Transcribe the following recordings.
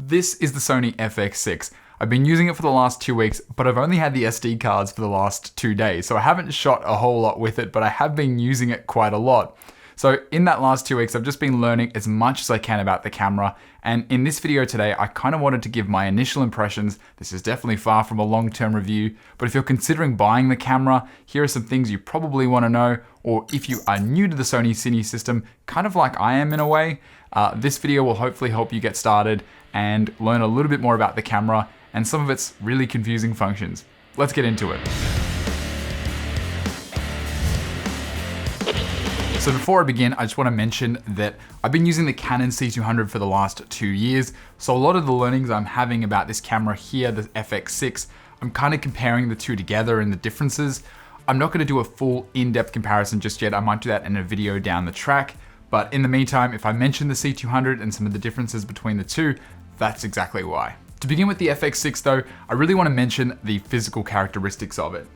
This is the Sony FX6. I've been using it for the last 2 weeks, but I've only had the SD cards for the last 2 days, so I haven't shot a whole lot with it, but I have been using it quite a lot. So in that last 2 weeks, I've just been learning as much as I can about the camera, and in this video today, I kind of wanted to give my initial impressions. This is definitely far from a long-term review, but if you're considering buying the camera, here are some things you probably want to know, or if you are new to the Sony Cine system, kind of like I am in a way, this video will hopefully help you get started and learn a little bit more about the camera and some of its really confusing functions. Let's get into it. So before I begin, I just want to mention that I've been using the Canon C200 for the last 2 years. So a lot of the learnings I'm having about this camera here, the FX6, I'm kind of comparing the two together and the differences. I'm not going to do a full in-depth comparison just yet. I might do that in a video down the track. But in the meantime, if I mention the C200 and some of the differences between the two, that's exactly why. To begin with the FX6 though, I really want to mention the physical characteristics of it.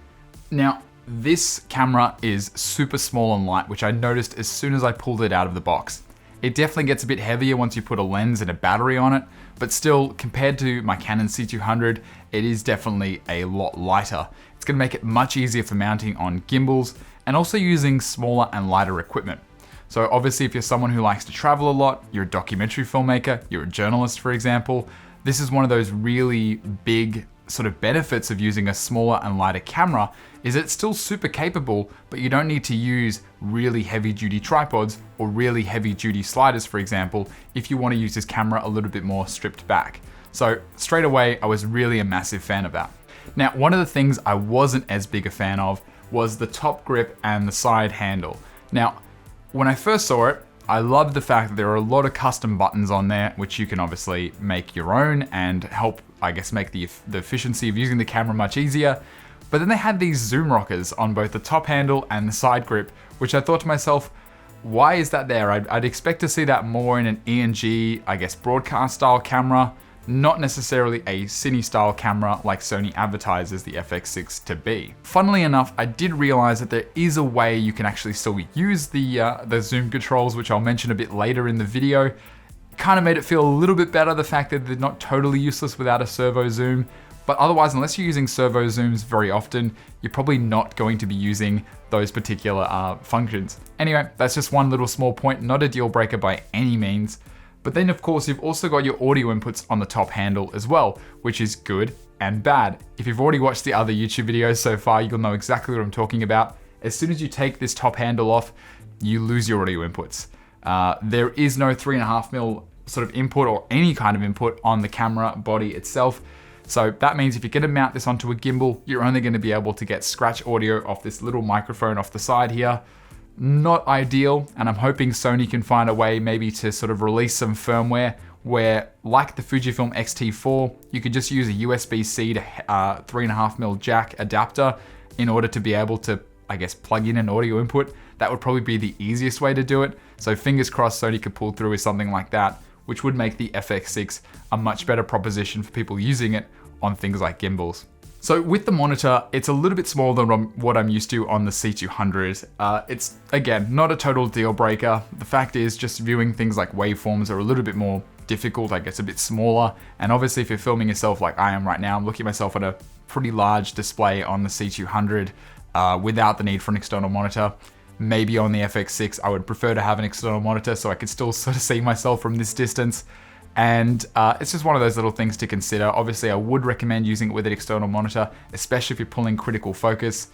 Now, this camera is super small and light, which I noticed as soon as I pulled it out of the box. It definitely gets a bit heavier once you put a lens and a battery on it, but still, compared to my Canon C200, it is definitely a lot lighter. It's going to make it much easier for mounting on gimbals and also using smaller and lighter equipment. So obviously if you're someone who likes to travel a lot, you're a documentary filmmaker, you're a journalist for example, this is one of those really big sort of benefits of using a smaller and lighter camera is it's still super capable, but you don't need to use really heavy duty tripods or really heavy duty sliders, for example, if you want to use this camera a little bit more stripped back. So straight away, I was really a massive fan of that. Now, one of the things I wasn't as big a fan of was the top grip and the side handle. Now, when I first saw it, I loved the fact that there are a lot of custom buttons on there, which you can obviously make your own and help, I guess, make the efficiency of using the camera much easier. But then they had these zoom rockers on both the top handle and the side grip, which I thought to myself, why is that there? I'd expect to see that more in an E&G, I guess, broadcast style camera, not necessarily a cine style camera like Sony advertises the FX6 to be. Funnily enough, I did realize that there is a way you can actually still use the zoom controls, which I'll mention a bit later in the video. Kind of made it feel a little bit better, the fact that they're not totally useless without a servo zoom. But otherwise, unless you're using servo zooms very often, you're probably not going to be using those particular functions. Anyway, that's just one little small point, not a deal breaker by any means. But then of course, you've also got your audio inputs on the top handle as well, which is good and bad. If you've already watched the other YouTube videos so far, you'll know exactly what I'm talking about. As soon as you take this top handle off, you lose your audio inputs. There is no 3.5mm sort of input or any kind of input on the camera body itself. So that means if you're going to mount this onto a gimbal, you're only going to be able to get scratch audio off this little microphone off the side here. Not ideal, and I'm hoping Sony can find a way maybe to sort of release some firmware where, like the Fujifilm X-T4, you could just use a USB-C to 3.5mm jack adapter in order to be able to, I guess, plug in an audio input. That would probably be the easiest way to do it. So fingers crossed Sony could pull through with something like that, which would make the FX6 a much better proposition for people using it on things like gimbals. So with the monitor, it's a little bit smaller than what I'm used to on the C200. It's, again, not a total deal breaker. The fact is just viewing things like waveforms are a little bit more difficult, I guess a bit smaller. And obviously if you're filming yourself like I am right now, I'm looking at myself at a pretty large display on the C200 without the need for an external monitor. Maybe on the FX6, I would prefer to have an external monitor so I could still sort of see myself from this distance. And it's just one of those little things to consider. Obviously, I would recommend using it with an external monitor, especially if you're pulling critical focus.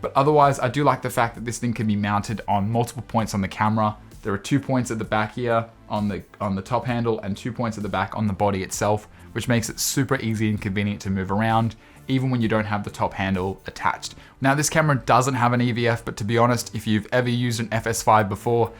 But otherwise, I do like the fact that this thing can be mounted on multiple points on the camera. There are 2 points at the back here on the top handle and 2 points at the back on the body itself, which makes it super easy and convenient to move around, even when you don't have the top handle attached. Now, this camera doesn't have an EVF, but to be honest, if you've ever used an FS5 before,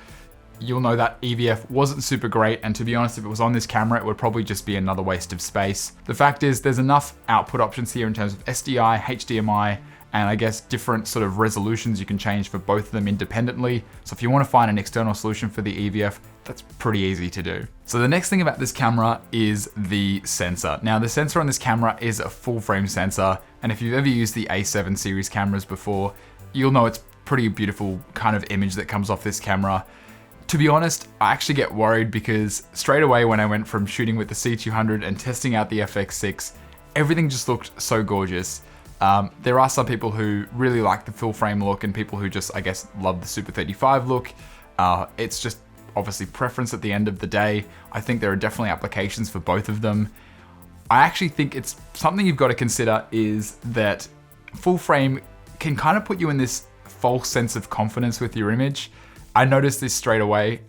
you'll know that EVF wasn't super great, and to be honest, if it was on this camera, it would probably just be another waste of space. The fact is, there's enough output options here in terms of SDI, HDMI, and I guess different sort of resolutions you can change for both of them independently. So if you want to find an external solution for the EVF, that's pretty easy to do. So the next thing about this camera is the sensor. Now the sensor on this camera is a full frame sensor, and if you've ever used the A7 series cameras before, you'll know it's pretty beautiful kind of image that comes off this camera. To be honest, I actually get worried because straight away when I went from shooting with the C200 and testing out the FX6, everything just looked so gorgeous. There are some people who really like the full frame look and people who just, I guess, love the Super 35 look. It's just obviously preference at the end of the day. I think there are definitely applications for both of them. I actually think it's something you've got to consider is that full frame can kind of put you in this false sense of confidence with your image. I noticed this straight away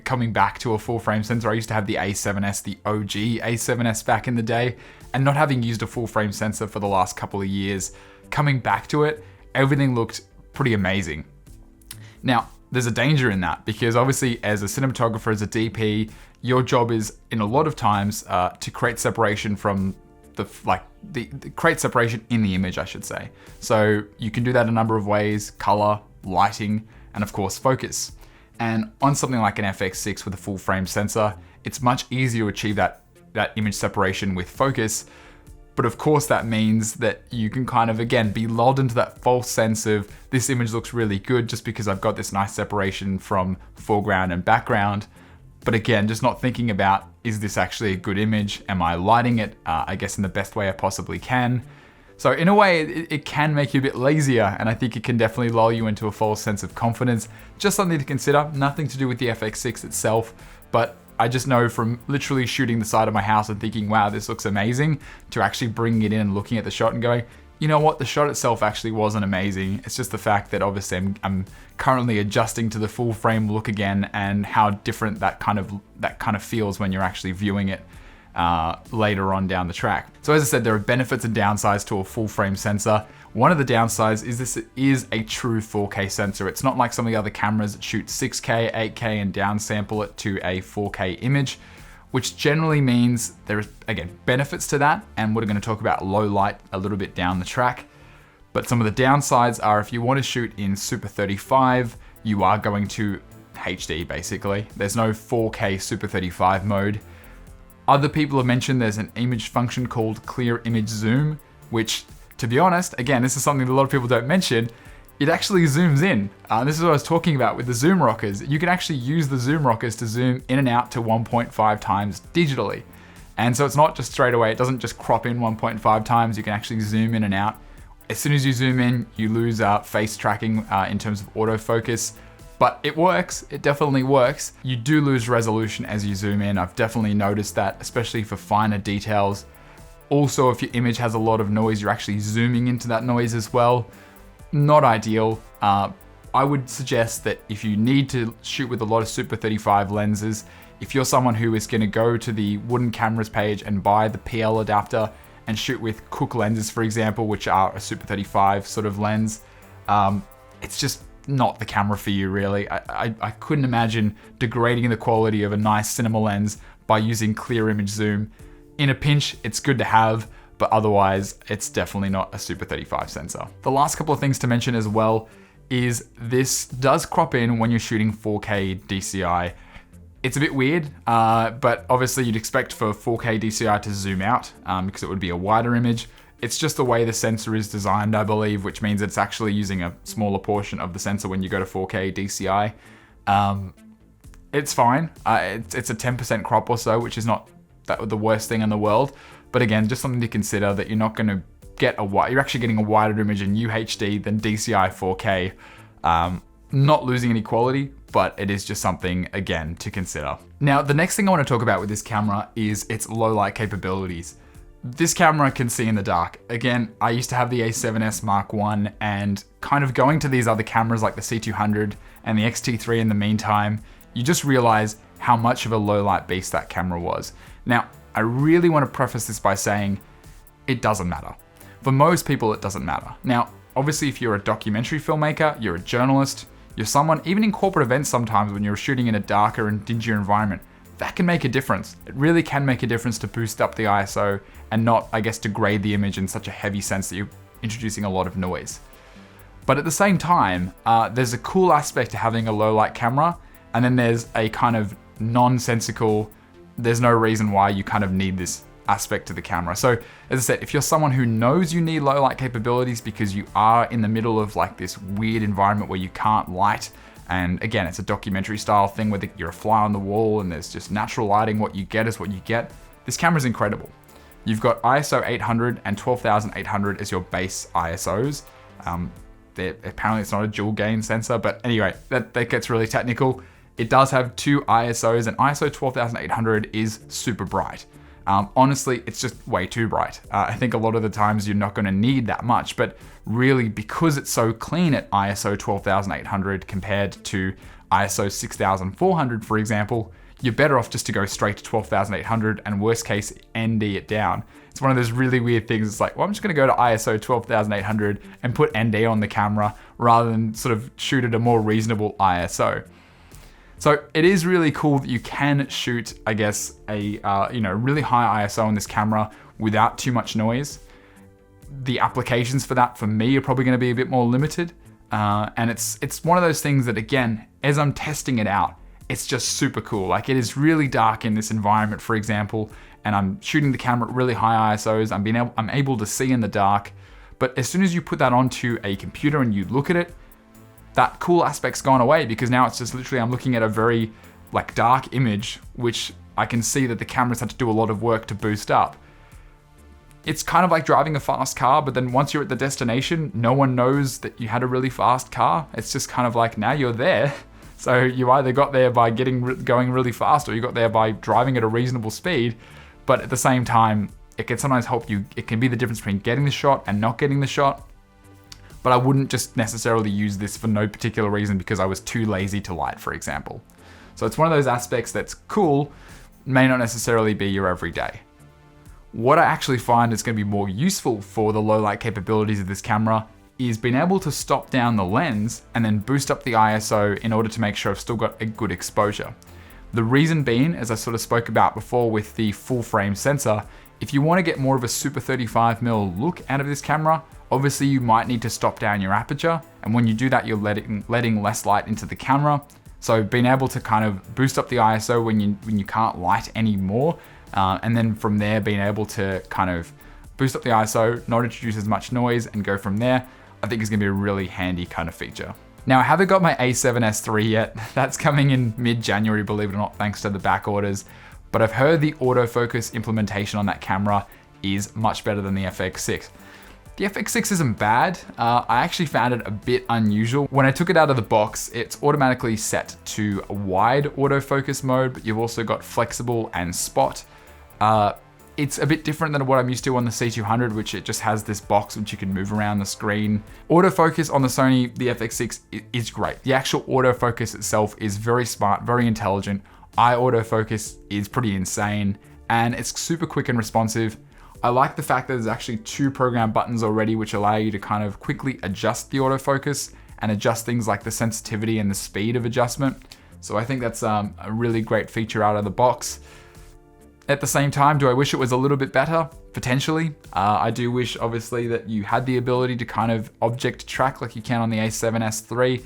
coming back to a full frame sensor. I used to have the A7S, the OG A7S back in the day, and not having used a full frame sensor for the last couple of years, coming back to it, everything looked pretty amazing. Now, there's a danger in that because obviously as a cinematographer, as a DP, your job is in a lot of times to create separation from create separation in the image, I should say. So you can do that a number of ways: color, lighting, and of course focus. And on something like an FX6 with a full frame sensor, it's much easier to achieve that image separation with focus. But of course that means that you can kind of, again, be lulled into that false sense of this image looks really good just because I've got this nice separation from foreground and background. But again, just not thinking about, is this actually a good image? Am I lighting it, I guess, in the best way I possibly can? So in a way, it can make you a bit lazier, and I think it can definitely lull you into a false sense of confidence. Just something to consider, nothing to do with the FX6 itself, but I just know from literally shooting the side of my house and thinking, wow, this looks amazing, to actually bringing it in and looking at the shot and going, you know what, the shot itself actually wasn't amazing. It's just the fact that obviously I'm currently adjusting to the full frame look again and how different that kind of feels when you're actually viewing it later on down the track. So as I said, there are benefits and downsides to a full frame sensor. One of the downsides is this is a true 4K sensor. It's not like some of the other cameras that shoot 6K, 8K and downsample it to a 4K image, which generally means there's, again, benefits to that. And we're going to talk about low light a little bit down the track. But some of the downsides are if you want to shoot in Super 35, you are going to HD basically. There's no 4K Super 35 mode. Other people have mentioned there's an image function called clear image zoom, which, to be honest, again, this is something that a lot of people don't mention, it actually zooms in. This is what I was talking about with the zoom rockers. You can actually use the zoom rockers to zoom in and out to 1.5 times digitally. And so it's not just straight away, it doesn't just crop in 1.5 times, you can actually zoom in and out. As soon as you zoom in, you lose face tracking in terms of autofocus. But it works, it definitely works. You do lose resolution as you zoom in. I've definitely noticed that, especially for finer details. Also, if your image has a lot of noise, you're actually zooming into that noise as well. Not ideal. I would suggest that if you need to shoot with a lot of Super 35 lenses, if you're someone who is gonna go to the wooden cameras page and buy the PL adapter and shoot with Cooke lenses, for example, which are a Super 35 sort of lens, it's just not the camera for you, really. I couldn't imagine degrading the quality of a nice cinema lens by using clear image zoom. In a pinch, it's good to have, but otherwise, it's definitely not a Super 35 sensor. The last couple of things to mention as well is this does crop in when you're shooting 4K DCI. It's a bit weird, but obviously you'd expect for 4K DCI to zoom out because it would be a wider image. It's just the way the sensor is designed, I believe, which means it's actually using a smaller portion of the sensor when you go to 4K DCI. It's fine. It's a 10% crop or so, which is not the worst thing in the world. But again, just something to consider that you're not going to get you're actually getting a wider image in UHD than DCI 4K. Not losing any quality, but it is just something, again, to consider. Now, the next thing I want to talk about with this camera is its low light capabilities. This camera can see in the dark. Again, I used to have the A7S Mark I, and kind of going to these other cameras like the C200 and the X-T3 in the meantime, you just realize how much of a low light beast that camera was. Now, I really want to preface this by saying it doesn't matter. For most people, it doesn't matter. Now, obviously, if you're a documentary filmmaker, you're a journalist, you're someone, even in corporate events sometimes when you're shooting in a darker and dingier environment, that can make a difference. It really can make a difference to boost up the ISO and not, I guess, degrade the image in such a heavy sense that you're introducing a lot of noise. But at the same time, there's a cool aspect to having a low light camera, and then there's a kind of nonsensical, there's no reason why you kind of need this aspect to the camera. So as I said, if you're someone who knows you need low light capabilities because you are in the middle of like this weird environment where you can't light And again, it's a documentary style thing where you're a fly on the wall and there's just natural lighting. What you get is what you get. This camera's incredible. You've got ISO 800 and 12,800 as your base ISOs. Apparently it's not a dual gain sensor, but anyway, that gets really technical. It does have 2 ISOs, and ISO 12,800 is super bright. Honestly, it's just way too bright. I think a lot of the times you're not going to need that much, but really because it's so clean at ISO 12,800 compared to ISO 6,400, for example, you're better off just to go straight to 12,800 and worst case ND it down. It's one of those really weird things. It's like, well, I'm just going to go to ISO 12,800 and put ND on the camera rather than sort of shoot at a more reasonable ISO. So it is really cool that you can shoot, I guess, a really high ISO on this camera without too much noise. The applications for that, for me, are probably going to be a bit more limited. And it's one of those things that, again, as I'm testing it out, it's just super cool. Like, it is really dark in this environment, for example, and I'm shooting the camera at really high ISOs. I'm able to see in the dark. But as soon as you put that onto a computer and you look at it, that cool aspect's gone away, because now it's just literally I'm looking at a very dark image, which I can see that the camera's had to do a lot of work to boost up. It's kind of like driving a fast car, but then once you're at the destination, no one knows that you had a really fast car. It's just kind of like, now you're there. So you either got there by going really fast, or you got there by driving at a reasonable speed. But at the same time, it can sometimes help you. It can be the difference between getting the shot and not getting the shot. But I wouldn't just necessarily use this for no particular reason because I was too lazy to light, for example. So it's one of those aspects that's cool, may not necessarily be your everyday. What I actually find is going to be more useful for the low light capabilities of this camera is being able to stop down the lens and then boost up the ISO in order to make sure I've still got a good exposure. The reason being, as I sort of spoke about before with the full frame sensor, if you want to get more of a super 35mm look out of this camera, obviously you might need to stop down your aperture, and when you do that, you're letting less light into the camera. So being able to kind of boost up the ISO when you can't light anymore, and then from there being able to kind of boost up the ISO, not introduce as much noise, and go from there, I think is going to be a really handy kind of feature. Now, I haven't got my A7S III yet. That's coming in mid-January, believe it or not, thanks to the back orders. But I've heard the autofocus implementation on that camera is much better than the FX6. The FX6 isn't bad. I actually found it a bit unusual. When I took it out of the box, it's automatically set to a wide autofocus mode, but you've also got flexible and spot. It's a bit different than what I'm used to on the C200, which it just has this box which you can move around the screen. Autofocus on the Sony, the FX6 is great. The actual autofocus itself is very smart, very intelligent. Eye autofocus is pretty insane, and it's super quick and responsive. I like the fact that there's actually 2 program buttons already which allow you to kind of quickly adjust the autofocus and adjust things like the sensitivity and the speed of adjustment. So I think that's a really great feature out of the box. At the same time, do I wish it was a little bit better? Potentially. I do wish, obviously, that you had the ability to kind of object track like you can on the A7S III.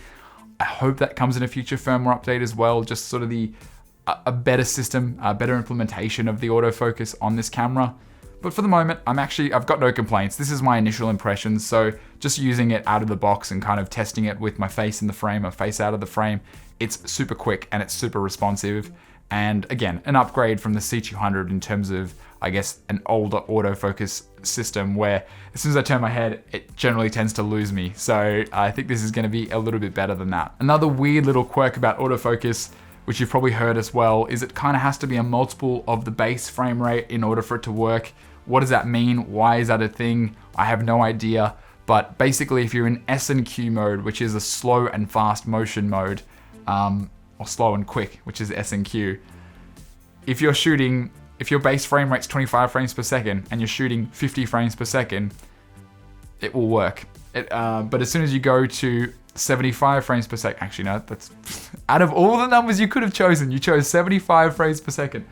I hope that comes in a future firmware update as well, just sort of a better system, a better implementation of the autofocus on this camera. But for the moment, I've got no complaints. This is my initial impressions, so just using it out of the box and kind of testing it with my face in the frame or face out of the frame, it's super quick and it's super responsive. And again, an upgrade from the C200 in terms of, I guess, an older autofocus system where as soon as I turn my head, it generally tends to lose me. So I think this is going to be a little bit better than that. Another weird little quirk about autofocus, which you've probably heard as well, is it kind of has to be a multiple of the base frame rate in order for it to work. What does that mean? Why is that a thing? I have no idea. But basically, if you're in S&Q mode, which is a slow and fast motion mode, or slow and quick, which is S&Q, if your base frame rate's 25 frames per second and you're shooting 50 frames per second, it will work. But as soon as you go to 75 frames per second, actually no, that's out of all the numbers you could have chosen, you chose 75 frames per second.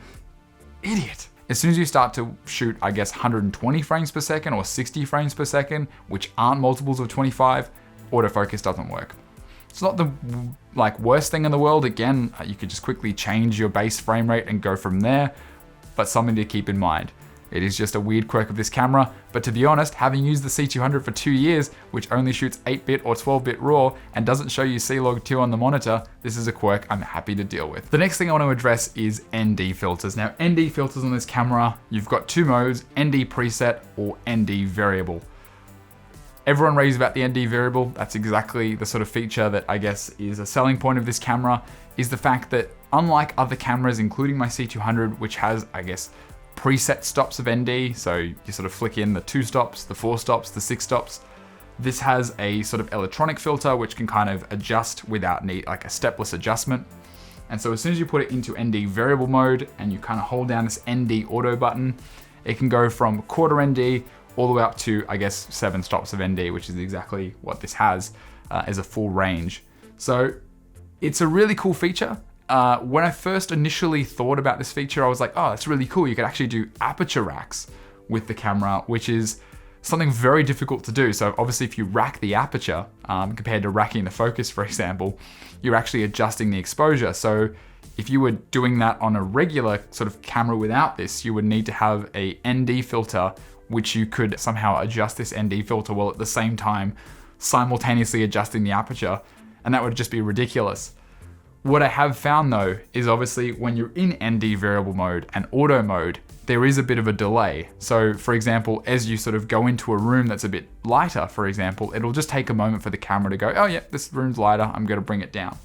Idiot. As soon as you start to shoot, I guess, 120 frames per second or 60 frames per second, which aren't multiples of 25, autofocus doesn't work. It's not the worst thing in the world. Again, you could just quickly change your base frame rate and go from there, but something to keep in mind. It is just a weird quirk of this camera, but to be honest, having used the C200 for 2 years, which only shoots 8-bit or 12-bit RAW and doesn't show you C-Log2 on the monitor, this is a quirk I'm happy to deal with. The next thing I want to address is ND filters. Now, ND filters on this camera, you've got two modes, ND preset or ND variable. Everyone raves about the ND variable. That's exactly the sort of feature that I guess is a selling point of this camera, is the fact that unlike other cameras, including my C200, which has, I guess, preset stops of ND, so you sort of flick in the 2 stops, the 4 stops, the 6 stops. This has a sort of electronic filter which can kind of adjust without need, like a stepless adjustment. And so as soon as you put it into ND variable mode and you kind of hold down this ND auto button, it can go from quarter ND all the way up to, I guess, 7 stops of ND, which is exactly what this has as a full range. So it's a really cool feature. When I first initially thought about this feature, I was like, oh, that's really cool. You could actually do aperture racks with the camera, which is something very difficult to do. So obviously if you rack the aperture, compared to racking the focus, for example, you're actually adjusting the exposure. So if you were doing that on a regular sort of camera without this, you would need to have a ND filter, which you could somehow adjust this ND filter while at the same time simultaneously adjusting the aperture. And that would just be ridiculous. What I have found though, is obviously when you're in ND variable mode and auto mode, there is a bit of a delay. So for example, as you sort of go into a room that's a bit lighter, for example, it'll just take a moment for the camera to go, oh yeah, this room's lighter, I'm gonna bring it down.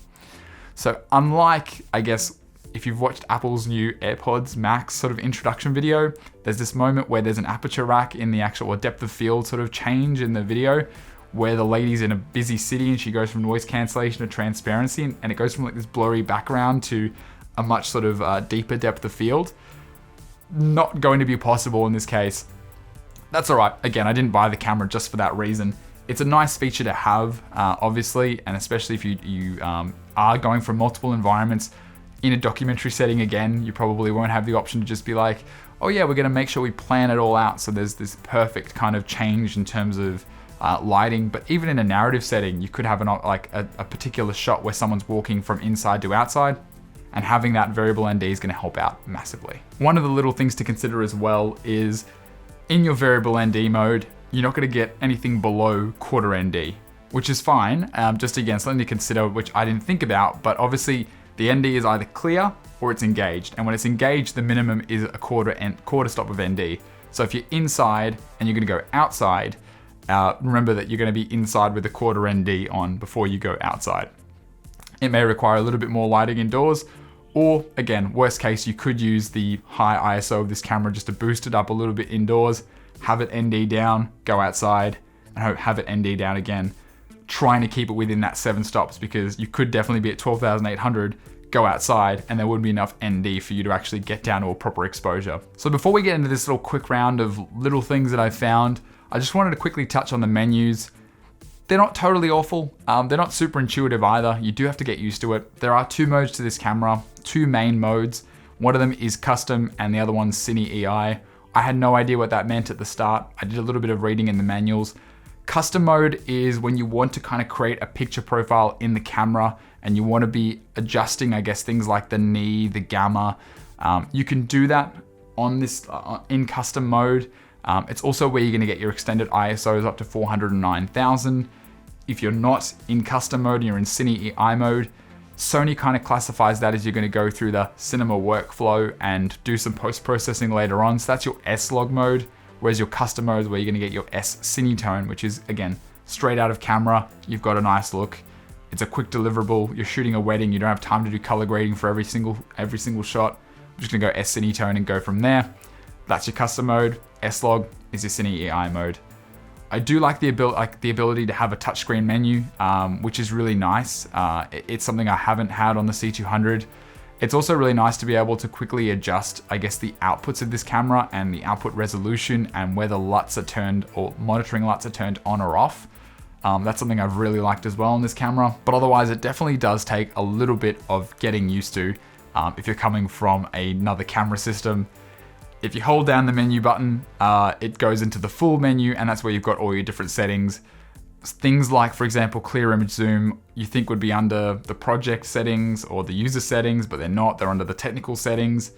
So unlike, I guess, if you've watched Apple's new AirPods Max sort of introduction video, there's this moment where there's an aperture rack in the actual depth of field sort of change in the video, where the lady's in a busy city and she goes from noise cancellation to transparency, and it goes from like this blurry background to a much sort of deeper depth of field. Not going to be possible in this case. That's all right. Again, I didn't buy the camera just for that reason. It's a nice feature to have, obviously, and especially if you are going from multiple environments. In a documentary setting, again, you probably won't have the option to just be like, oh yeah, we're gonna make sure we plan it all out so there's this perfect kind of change in terms of lighting. But even in a narrative setting, you could have a particular shot where someone's walking from inside to outside, and having that variable ND is gonna help out massively. One of the little things to consider as well is in your variable ND mode, you're not gonna get anything below quarter ND, which is fine. Just again, something to consider, which I didn't think about, but obviously the ND is either clear or it's engaged. And when it's engaged, the minimum is a quarter stop of ND. So if you're inside and you're gonna go outside, remember that you're gonna be inside with a quarter ND on before you go outside. It may require a little bit more lighting indoors, or again, worst case, you could use the high ISO of this camera just to boost it up a little bit indoors, have it ND down, go outside, and have it ND down again, trying to keep it within that 7 stops, because you could definitely be at 12,800, go outside, and there wouldn't be enough ND for you to actually get down to a proper exposure. So before we get into this little quick round of little things that I've found, I just wanted to quickly touch on the menus. They're not totally awful. They're not super intuitive either. You do have to get used to it. There are 2 modes to this camera, 2 main modes. One of them is custom and the other one's Cine EI. I had no idea what that meant at the start. I did a little bit of reading in the manuals. Custom mode is when you want to kind of create a picture profile in the camera and you want to be adjusting, I guess, things like the knee, the gamma. You can do that on this in custom mode. It's also where you're going to get your extended ISOs up to 409,000. If you're not in custom mode and you're in Cine EI mode, Sony kind of classifies that as you're going to go through the cinema workflow and do some post-processing later on. So that's your S-Log mode, whereas your custom mode is where you're going to get your S-Cine tone, which is, again, straight out of camera. You've got a nice look. It's a quick deliverable. You're shooting a wedding. You don't have time to do color grading for every single shot. I'm just going to go S-Cine tone and go from there. That's your custom mode. S-Log is your Cine EI mode. I do like the ability to have a touchscreen menu, which is really nice. It's something I haven't had on the C200. It's also really nice to be able to quickly adjust, I guess, the outputs of this camera and the output resolution and whether LUTs are turned or monitoring LUTs are turned on or off. That's something I've really liked as well on this camera. But otherwise, it definitely does take a little bit of getting used to if you're coming from another camera system. If you hold down the menu button, it goes into the full menu, and that's where you've got all your different settings. Things like, for example, clear image zoom, you think would be under the project settings or the user settings, but they're not. They're under the technical settings.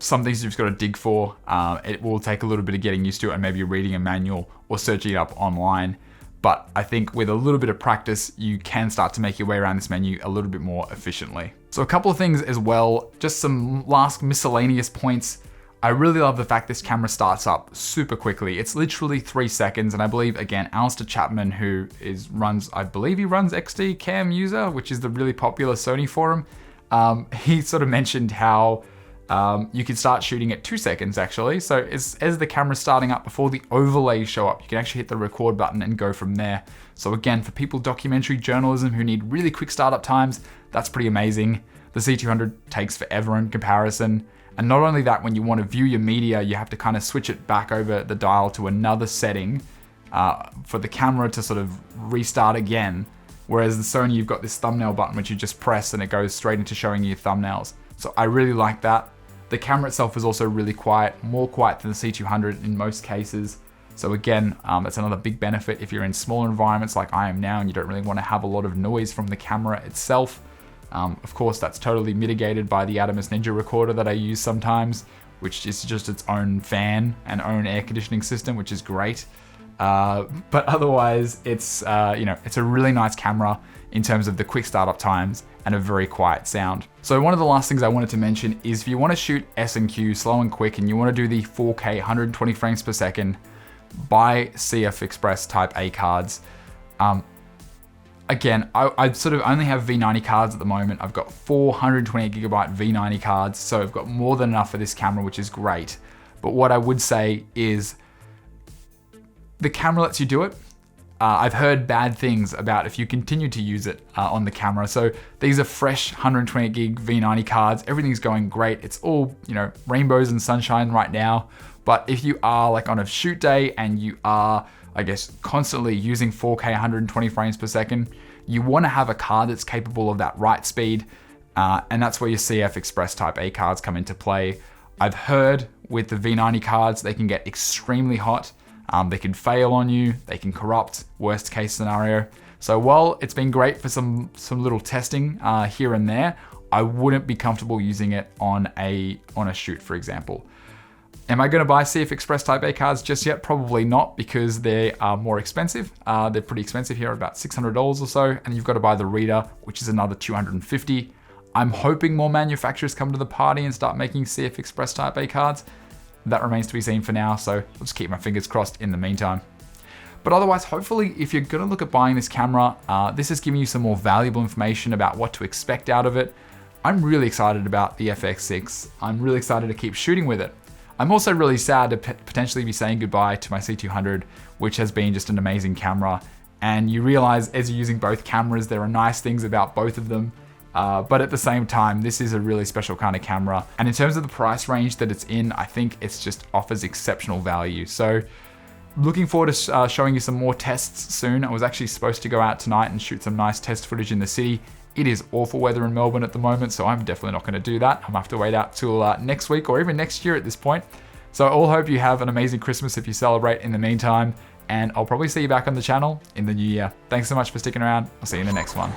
some things you've just got to dig for. It will take a little bit of getting used to, and maybe reading a manual or searching it up online. But I think with a little bit of practice, you can start to make your way around this menu a little bit more efficiently. So a couple of things as well, just some last miscellaneous points. I really love the fact this camera starts up super quickly. It's literally 3 seconds, and I believe, again, Alistair Chapman, who I believe he runs XD Cam User, which is the really popular Sony forum. He sort of mentioned how you can start shooting at 2 seconds actually. So as the camera's starting up, before the overlays show up, you can actually hit the record button and go from there. So again, for people documentary journalism who need really quick startup times, that's pretty amazing. The C200 takes forever in comparison. And not only that, when you want to view your media, you have to kind of switch it back over the dial to another setting for the camera to sort of restart again. Whereas the Sony, you've got this thumbnail button, which you just press and it goes straight into showing you thumbnails. So I really like that. The camera itself is also really quiet, more quiet than the C200 in most cases. So again, that's another big benefit if you're in smaller environments like I am now and you don't really want to have a lot of noise from the camera itself. Of course, that's totally mitigated by the Atomos Ninja recorder that I use sometimes, which is just its own fan and own air conditioning system, which is great. But otherwise, it's it's a really nice camera in terms of the quick startup times and a very quiet sound. So one of the last things I wanted to mention is if you want to shoot S&Q slow and quick and you want to do the 4K 120 frames per second, buy CFExpress Type A cards. Again, I sort of only have V90 cards at the moment. I've got 428GB V90 cards, so I've got more than enough for this camera, which is great. But what I would say is the camera lets you do it. I've heard bad things about if you continue to use it on the camera. So these are fresh 128GB V90 cards. Everything's going great. It's all, rainbows and sunshine right now. But if you are like on a shoot day and you are, I guess, constantly using 4K 120 frames per second, you want to have a card that's capable of that write speed. And that's where your CFExpress Type A cards come into play. I've heard with the V90 cards, they can get extremely hot. They can fail on you, they can corrupt, worst case scenario. So while it's been great for some little testing here and there, I wouldn't be comfortable using it on a shoot, for example. Am I going to buy CFExpress Type A cards just yet? Probably not, because they are more expensive. They're pretty expensive here, about $600 or so, and you've got to buy the reader, which is another $250. I'm hoping more manufacturers come to the party and start making CFExpress Type A cards. That remains to be seen for now, so I'll just keep my fingers crossed in the meantime. But otherwise, hopefully, if you're gonna look at buying this camera, this is giving you some more valuable information about what to expect out of it. I'm really excited about the FX6. I'm really excited to keep shooting with it. I'm also really sad to potentially be saying goodbye to my C200, which has been just an amazing camera. And you realize as you're using both cameras, there are nice things about both of them. But at the same time, this is a really special kind of camera. And in terms of the price range that it's in, I think it's just offers exceptional value. So looking forward to showing you some more tests soon. I was actually supposed to go out tonight and shoot some nice test footage in the city. It is awful weather in Melbourne at the moment, so I'm definitely not going to do that. I'm going to have to wait out till next week or even next year at this point. So I all hope you have an amazing Christmas if you celebrate in the meantime. And I'll probably see you back on the channel in the new year. Thanks so much for sticking around. I'll see you in the next one.